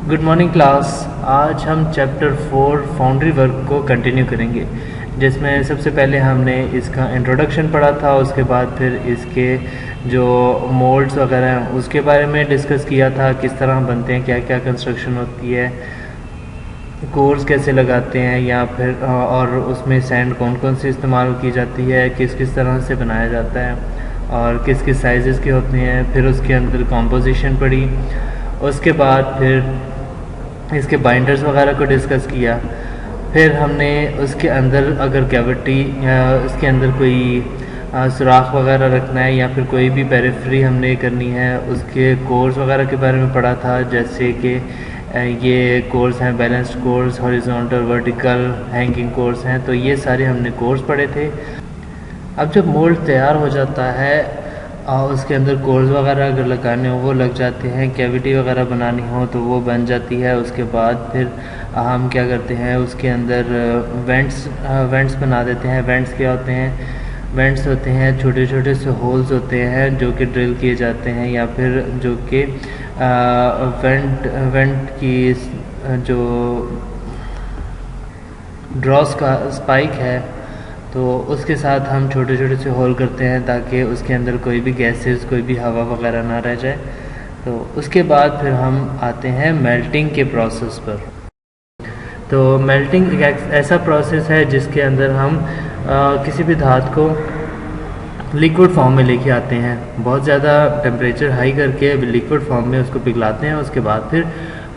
Good morning class. आज हम chapter 4 foundry work को कंटिन्यू करेंगे, जिसमें सबसे पहले हमने इसका इंट्रोडक्शन पढ़ा था। उसके बाद फिर इसके जो मोल्ड्स वगैरह हैं उसके बारे में डिस्कस किया था, किस तरह बनते हैं, क्या क्या कंस्ट्रक्शन होती है, कोर्स कैसे लगाते हैं, या फिर और उसमें सैंड कौन कौन सी इस्तेमाल की जाती है, किस किस तरह से बनाया जाता है और किस किस साइज़ के होते हैं। फिर उसके अंदर कॉम्पोजिशन पढ़ी। उसके बाद फिर इसके बाइंडर्स वगैरह को डिस्कस किया। फिर हमने उसके अंदर अगर कैविटी या उसके अंदर कोई सुराख वगैरह रखना है या फिर कोई भी पेरिफेरी हमने करनी है, उसके कोर्स वगैरह के बारे में पढ़ा था। जैसे कि ये कोर्स हैं balanced course, horizontal, vertical, hanging course हैं। तो ये सारे हमने कोर्स पढ़े थे। अब जब मोल्ड तैयार हो जाता है और उसके अंदर कोर्स वगैरह अगर लगाने हो वो लग जाते हैं, कैविटी वगैरह बनानी हो तो वो बन जाती है। उसके बाद फिर हम क्या करते हैं, उसके अंदर वेंट्स बना देते हैं। वेंट्स क्या होते हैं? वेंट्स होते हैं छोटे छोटे से होल्स होते हैं जो कि ड्रिल किए जाते हैं, या फिर जो कि वेंट की जो ड्रॉस का स्पाइक है तो उसके साथ हम छोटे छोटे से होल करते हैं ताकि उसके अंदर कोई भी गैसेस, कोई भी हवा वगैरह ना रह जाए। तो उसके बाद फिर हम आते हैं मेल्टिंग के प्रोसेस पर। तो मेल्टिंग एक ऐसा प्रोसेस है जिसके अंदर हम किसी भी धातु को लिक्विड फॉर्म में लेके आते हैं। बहुत ज़्यादा टेम्परेचर हाई करके लिक्विड फॉर्म में उसको पिघलाते हैं। उसके बाद फिर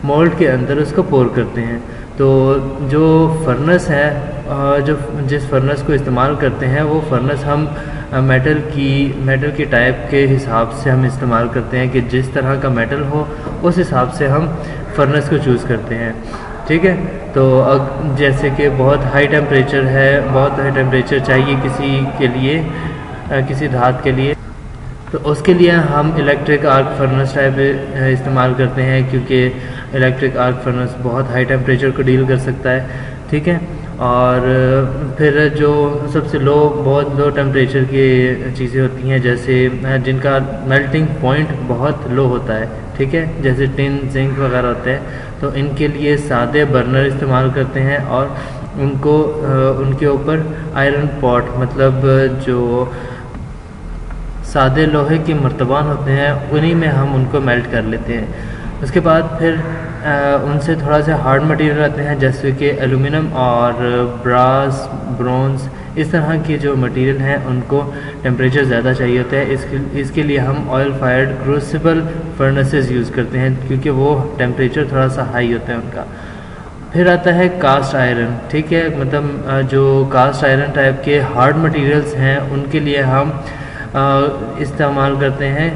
मोल्ड के अंदर उसको पोर करते हैं। तो जो फर्नेस है, जो जिस फर्नेस को इस्तेमाल करते हैं वो फर्नेस हम मेटल की टाइप के हिसाब से हम इस्तेमाल करते हैं कि जिस तरह का मेटल हो उस हिसाब से हम फर्नेस को चूज़ करते हैं। ठीक है। तो जैसे कि बहुत हाई टेम्परेचर है, बहुत हाई टेम्परेचर चाहिए किसी के लिए, किसी धातु के लिए, तो उसके लिए हम इलेक्ट्रिक आर्क फर्नेस टाइप इस्तेमाल करते हैं, क्योंकि इलेक्ट्रिक आर्क फर्नेस बहुत हाई टेम्परेचर को डील कर सकता है। ठीक है। और फिर जो सबसे बहुत लो टेम्परेचर की चीज़ें होती हैं, जैसे जिनका मेल्टिंग पॉइंट बहुत लो होता है, ठीक है, जैसे टिन, जिंक वगैरह होते हैं, तो इनके लिए सादे बर्नर इस्तेमाल करते हैं और उनके ऊपर आयरन पॉट, मतलब जो सादे लोहे के मर्तबान होते हैं उन्हीं में हम उनको मेल्ट कर लेते हैं। उसके बाद फिर उनसे थोड़ा सा हार्ड मटेरियल आते हैं, जैसे कि एलुमिनियम और ब्रास, ब्रोंज, इस तरह के जो मटेरियल हैं उनको टेम्परेचर ज़्यादा चाहिए होता है। इसके लिए हम oil fired crucible furnaces use करते हैं, क्योंकि वो टेम्परेचर थोड़ा सा हाई होता है उनका। फिर आता है कास्ट आयरन। ठीक है, मतलब जो कास्ट आयरन टाइप के हार्ड मटेरियल्स हैं उनके लिए हम इस्तेमाल करते हैं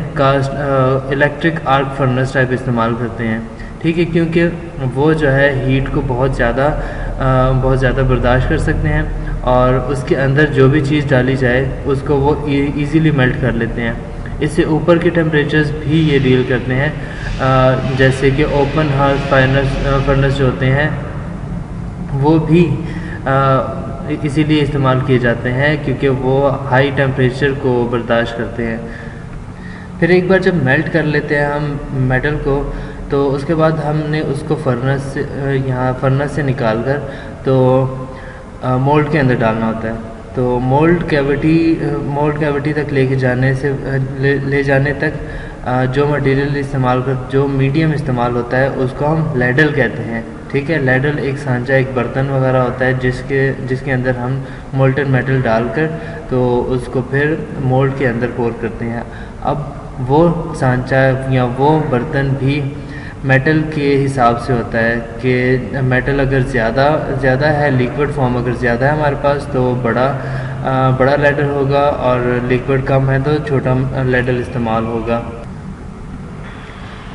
इलेक्ट्रिक आर्क फर्नेस टाइप इस्तेमाल करते हैं। ठीक है, क्योंकि वो जो है हीट को बहुत ज़्यादा बर्दाश्त कर सकते हैं और उसके अंदर जो भी चीज़ डाली जाए उसको वो इजीली मेल्ट कर लेते हैं। इससे ऊपर के टेम्परेचर्स भी ये डील करते हैं, जैसे कि ओपन हार्ट फर्नेस जो होते हैं वो भी इसीलिए इस्तेमाल किए जाते हैं क्योंकि वो हाई टेम्परेचर को बर्दाश्त करते हैं। फिर एक बार जब मेल्ट कर लेते हैं हम मेटल को, तो उसके बाद हमने उसको फर्नेस से निकाल कर तो मोल्ड के अंदर डालना होता है। तो मोल्ड कैविटी तक ले जाने तक जो जो मीडियम इस्तेमाल होता है उसको हम लैडल कहते हैं। ठीक है, लैडल एक सांचा, एक बर्तन वगैरह होता है जिसके अंदर हम मोल्टन मेटल डालकर तो उसको फिर मोल्ड के अंदर पोर करते हैं। अब वो सांचा या वो बर्तन भी मेटल के हिसाब से होता है कि मेटल अगर ज़्यादा है, लिक्विड फॉर्म अगर ज़्यादा है हमारे पास तो बड़ा लैडल होगा, और लिक्विड कम है तो छोटा लैडल इस्तेमाल होगा।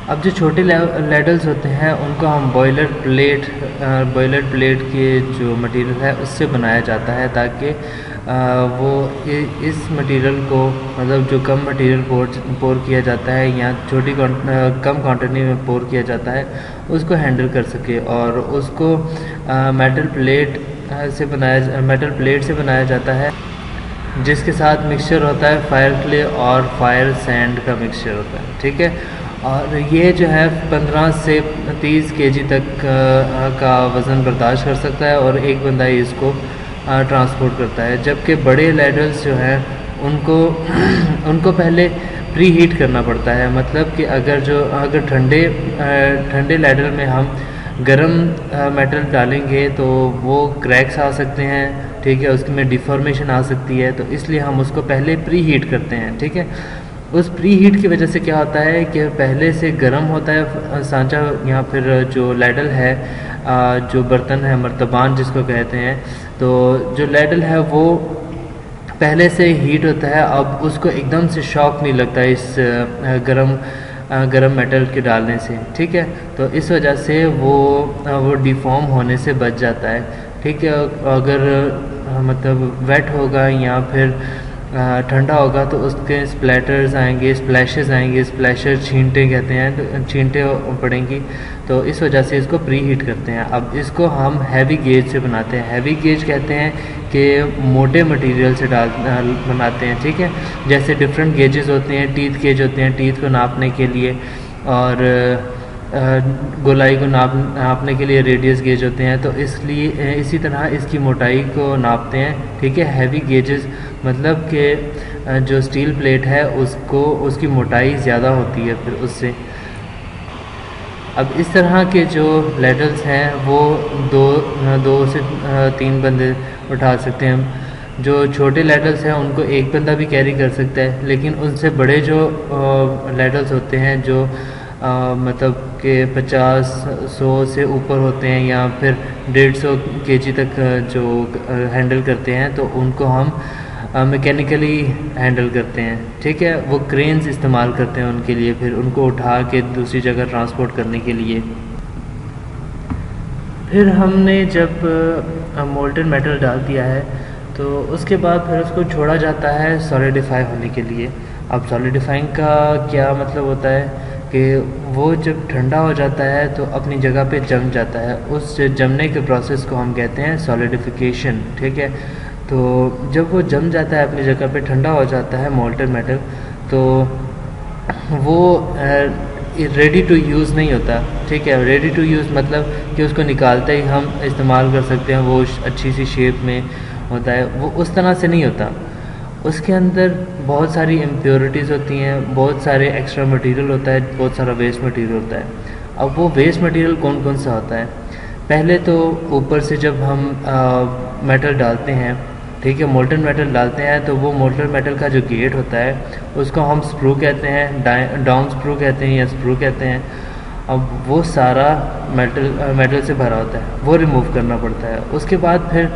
अब जो छोटे लैडल्स होते हैं उनको हम बॉयलर प्लेट के जो मटेरियल है उससे बनाया जाता है, ताकि वो इस मटेरियल को, मतलब जो कम मटेरियल पोर किया जाता है या कम क्वांटिटी में पोर किया जाता है उसको हैंडल कर सके। और उसको मेटल प्लेट से बनाया जाता है, जिसके साथ मिक्सचर होता है फायर क्ले और फायर सैंड का मिक्सचर होता है। ठीक है, और ये जो है 15 से 30 केजी तक का वज़न बर्दाश्त कर सकता है और एक बंदा ही इसको ट्रांसपोर्ट करता है। जबकि बड़े लैडर्स जो हैं उनको उनको पहले प्री हीट करना पड़ता है, मतलब कि अगर ठंडे लैडर में हम गरम मेटल डालेंगे तो वो क्रैक्स आ सकते हैं, ठीक है, उसमें डिफॉर्मेशन आ सकती है, तो इसलिए हम उसको पहले प्री हीट करते हैं, ठीक है। उस प्री हीट की वजह से क्या होता है कि पहले से गर्म होता है सांचा या फिर जो लैडल है, जो बर्तन है मर्तबान जिसको कहते हैं, तो जो लैडल है वो पहले से हीट होता है। अब उसको एकदम से शॉक नहीं लगता इस गरम मेटल के डालने से, ठीक है, तो इस वजह से वो डिफॉर्म होने से बच जाता है, ठीक है। अगर मतलब वेट होगा या फिर ठंडा होगा तो उसके स्प्लैटर्स आएंगे, स्प्लैशेस आएंगे, स्प्लैशर छींटे कहते हैं, तो छींटे पड़ेंगी, तो इस वजह से इसको प्री हीट करते हैं। अब इसको हम हैवी गेज से बनाते हैं। हैवी गेज कहते हैं कि मोटे मटेरियल से बनाते हैं, ठीक है। जैसे डिफरेंट गेजेस होते हैं, टीथ गेज होते हैं टीथ को नापने के लिए, और गोलाई को नापने के लिए रेडियस गेज होते हैं, तो इसलिए इसी तरह इसकी मोटाई को नापते हैं, ठीक है। हैवी गेजेस मतलब कि जो स्टील प्लेट है उसकी मोटाई ज़्यादा होती है फिर उससे। अब इस तरह के जो लैडल्स हैं वो दो से 3 बंदे उठा सकते हैं। जो छोटे लैडल्स हैं उनको एक बंदा भी कैरी कर सकता है, लेकिन उनसे बड़े जो लैडल्स होते हैं जो मतलब कि 50-100 से ऊपर होते हैं या फिर 150 केजी तक जो हैंडल करते हैं, तो उनको हम मैकेनिकली हैंडल करते हैं, ठीक है। वो क्रेन्स इस्तेमाल करते हैं उनके लिए, फिर उनको उठा के दूसरी जगह ट्रांसपोर्ट करने के लिए। फिर हमने जब मोल्टन मेटल डाल दिया है तो उसके बाद फिर उसको छोड़ा जाता है सॉलिडिफाई होने के लिए। अब सॉलिडिफाइंग का क्या मतलब होता है कि वो जब ठंडा हो जाता है तो अपनी जगह पे जम जाता है। उस जमने के प्रोसेस को हम कहते हैं सॉलिडिफिकेशन, ठीक है। तो जब वो जम जाता है अपनी जगह पे, ठंडा हो जाता है मोल्टन मेटल, तो वो रेडी टू यूज़ नहीं होता, ठीक है। रेडी टू यूज़ मतलब कि उसको निकालते ही हम इस्तेमाल कर सकते हैं, वो अच्छी सी शेप में होता है, वो उस तरह से नहीं होता। उसके अंदर बहुत सारी इम्प्योरिटीज़ होती हैं, बहुत सारे एक्स्ट्रा मटेरियल होता है, बहुत सारा वेस्ट मटेरियल होता है। अब वो वेस्ट मटेरियल कौन कौन सा होता है? पहले तो ऊपर से जब हम मेटल डालते हैं, ठीक है, मोल्टन मेटल डालते हैं, तो वो मोल्टन मेटल का जो गेट होता है उसको हम स्क्रू कहते हैं, डाउन स्क्रू कहते हैं या स्क्रू कहते हैं। अब वो सारा मेटल से भरा होता है, वो रिमूव करना पड़ता है। उसके बाद फिर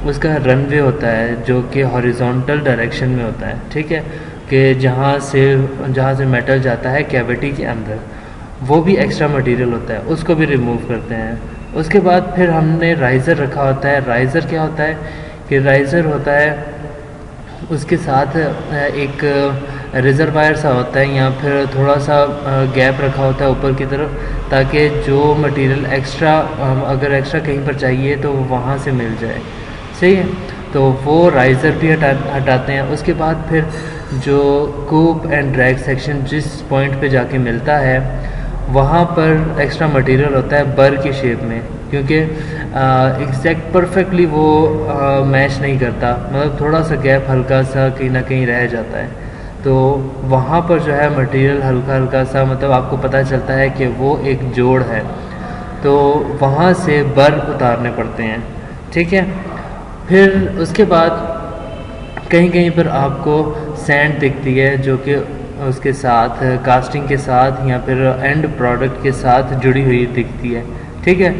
उसका रनवे होता है जो कि हॉरिजॉन्टल डायरेक्शन में होता है, ठीक है, कि जहाँ से मेटल जाता है कैविटी के अंदर, वो भी एक्स्ट्रा मटेरियल होता है, उसको भी रिमूव करते हैं। उसके बाद फिर हमने राइज़र रखा होता है। राइज़र क्या होता है कि राइज़र होता है उसके साथ एक रिजर्वायर सा होता है या फिर थोड़ा सा गैप रखा होता है ऊपर की तरफ, ताकि जो मटेरियल एक्स्ट्रा अगर एक्स्ट्रा कहीं पर चाहिए तो वहाँ से मिल जाए, सही है। तो वो राइज़र भी हटाते हैं। उसके बाद फिर जो कूप एंड ड्रैग सेक्शन जिस पॉइंट पे जाके मिलता है वहाँ पर एक्स्ट्रा मटेरियल होता है बर की शेप में, क्योंकि एग्जैक्ट परफेक्टली वो मैच नहीं करता, मतलब थोड़ा सा गैप हल्का सा कहीं ना कहीं रह जाता है। तो वहाँ पर जो है मटेरियल हल्का हल्का सा, मतलब आपको पता चलता है कि वो एक जोड़ है, तो वहाँ से बर उतारने पड़ते हैं, ठीक है। फिर उसके बाद कहीं कहीं पर आपको सैंड दिखती है जो कि उसके साथ कास्टिंग के साथ या फिर एंड प्रोडक्ट के साथ जुड़ी हुई दिखती है, ठीक है।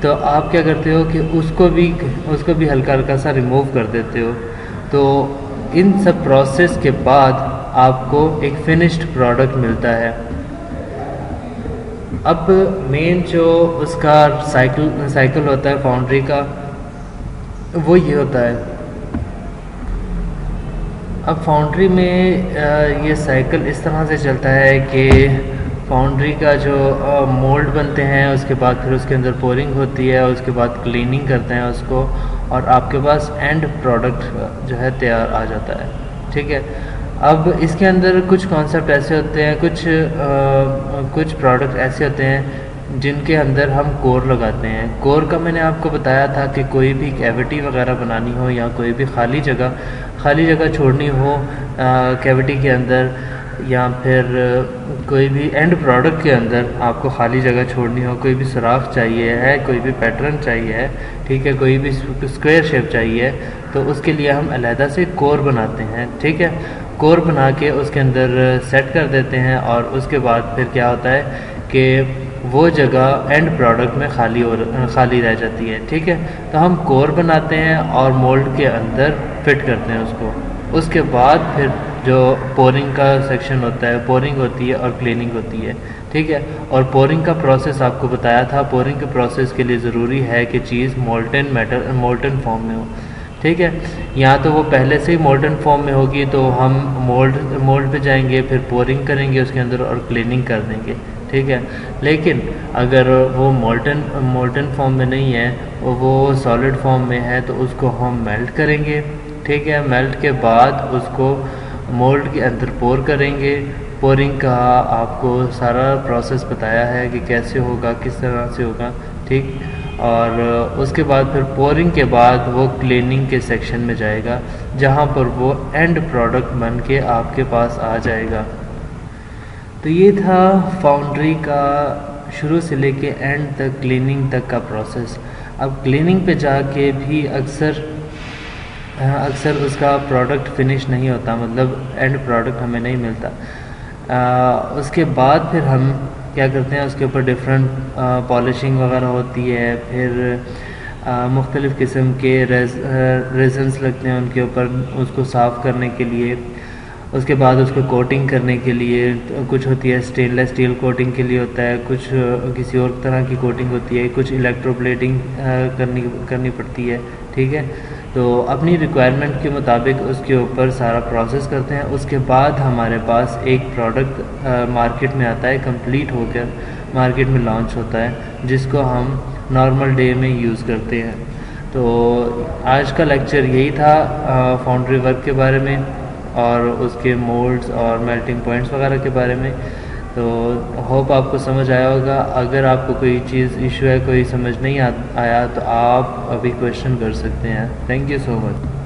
तो आप क्या करते हो कि उसको भी हल्का हल्का सा रिमूव कर देते हो। तो इन सब प्रोसेस के बाद आपको एक फिनिश्ड प्रोडक्ट मिलता है। अब मेन जो उसका साइकिल होता है फाउंड्री का, वो ये होता है। अब फाउंड्री में ये साइकिल इस तरह से चलता है कि फाउंड्री का जो मोल्ड बनते हैं, उसके बाद फिर उसके अंदर पोरिंग होती है, उसके बाद क्लीनिंग करते हैं उसको, और आपके पास एंड प्रोडक्ट जो है तैयार आ जाता है, ठीक है। अब इसके अंदर कुछ कॉन्सेप्ट ऐसे होते हैं, कुछ प्रोडक्ट ऐसे होते हैं जिनके अंदर हम कोर लगाते हैं। कोर का मैंने आपको बताया था कि कोई भी कैविटी वगैरह बनानी हो या कोई भी खाली जगह छोड़नी हो कैविटी के अंदर, या फिर कोई भी एंड प्रोडक्ट के अंदर आपको खाली जगह छोड़नी हो, कोई भी सुराख चाहिए है, कोई भी पैटर्न चाहिए है, ठीक है, कोई भी स्क्वायर शेप चाहिए, तो उसके लिए हम अलहदा से कोर बनाते हैं। ठीक है, कोर बना के उसके अंदर सेट कर देते हैं और उसके बाद फिर क्या होता है कि वो जगह एंड प्रोडक्ट में खाली रह जाती है। ठीक है, तो हम कोर बनाते हैं और मोल्ड के अंदर फिट करते हैं उसको। उसके बाद फिर जो पोरिंग का सेक्शन होता है, पोरिंग होती है और क्लीनिंग होती है। ठीक है, और पोरिंग का प्रोसेस आपको बताया था, पोरिंग के प्रोसेस के लिए ज़रूरी है कि चीज़ मोल्टन फॉर्म में हो। ठीक है, या तो वो पहले से ही मोल्टन फॉर्म में होगी तो हम मोल्ड पे जाएंगे, फिर पोरिंग करेंगे उसके अंदर और क्लीनिंग कर देंगे। ठीक है, लेकिन अगर वो मोल्टन फॉर्म में नहीं है, वो सॉलिड फॉर्म में है, तो उसको हम मेल्ट करेंगे। ठीक है, मेल्ट के बाद उसको मोल्ड के अंदर पोर करेंगे। पोरिंग का आपको सारा प्रोसेस बताया है कि कैसे होगा, किस तरह से होगा। ठीक, और उसके बाद फिर पोरिंग के बाद वो क्लीनिंग के सेक्शन में जाएगा, जहाँ पर वो एंड प्रोडक्ट बन के आपके पास आ जाएगा। तो ये था फाउंड्री का शुरू से लेके एंड तक, क्लीनिंग तक का प्रोसेस। अब क्लीनिंग पे जाके भी अक्सर उसका प्रोडक्ट फिनिश नहीं होता, मतलब एंड प्रोडक्ट हमें नहीं मिलता। उसके बाद फिर हम क्या करते हैं, उसके ऊपर डिफरेंट पॉलिशिंग वगैरह होती है, फिर मुख्तलिफ़ किस्म के रेजन्स लगते हैं उनके ऊपर उसको साफ़ करने के लिए। उसके बाद उसको कोटिंग करने के लिए कुछ होती है स्टेनलेस स्टील कोटिंग के लिए होता है, कुछ किसी और तरह की कोटिंग होती है, कुछ इलेक्ट्रोप्लेटिंग करनी पड़ती है। ठीक है, तो अपनी रिक्वायरमेंट के मुताबिक उसके ऊपर सारा प्रोसेस करते हैं। उसके बाद हमारे पास एक प्रोडक्ट मार्केट में आता है, कंप्लीट होकर मार्केट में लॉन्च होता है, जिसको हम नॉर्मल डे में यूज़ करते हैं। तो आज का लेक्चर यही था फाउंड्री वर्क के बारे में और उसके मोल्ड्स और मेल्टिंग पॉइंट्स वगैरह के बारे में। तो होप आपको समझ आया होगा। अगर आपको कोई चीज़ इशू है, कोई समझ नहीं आया, तो आप अभी क्वेश्चन कर सकते हैं। Thank you so much.